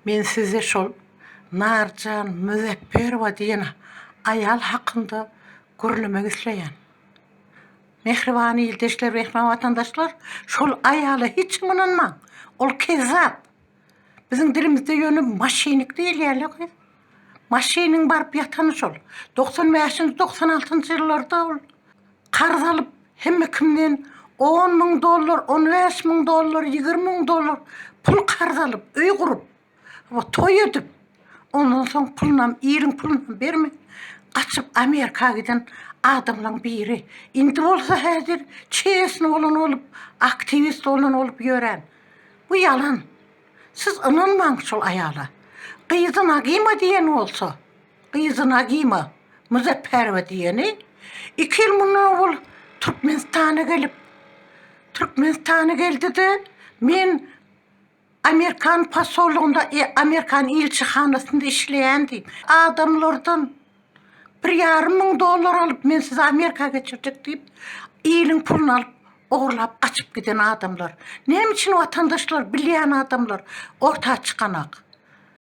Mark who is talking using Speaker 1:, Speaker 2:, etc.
Speaker 1: Men size şol Narcan Müzefferova diyen ayal hakkında gürlemek isleyen. Mehribani ildeşler, mehriban vatandaşlar, şol ayalı hiç mınınman. Ol kezzap. Bizim dilimizde yönü maşinik değil yerli kız. Maşinin barıp yatanı şol. 95. 96. yıllarda ol. Karz alıp hem kimden $10.000, $15.000, $20.000 pul karz alıp, öy kurup, toy edip, ondan sonra pulunam, iyirin pulunam berme, kaçıp Amerika'ya giden adamların biri. İndi olsa hazır çeysini olan olup, aktivist olan olup gören. Bu yalan. Siz inanmayın şol ayala. Kıyızın agima diyen olsa, kıyızın agima, Müzefferova diyeni, 2 yıl bundan ol Türkmenistan'a geldi de men Amerikan pasolluğunda, Amerikan elçihanasında işleyendim. Adamlardan $1,500,000 alıp men size Amerika'ya geçirecek deyip iyilin pulunu alıp oğurlap kaçıp giden adamlar. Ne için vatandaşlar, bileyen adamlar ortaya çıkanak.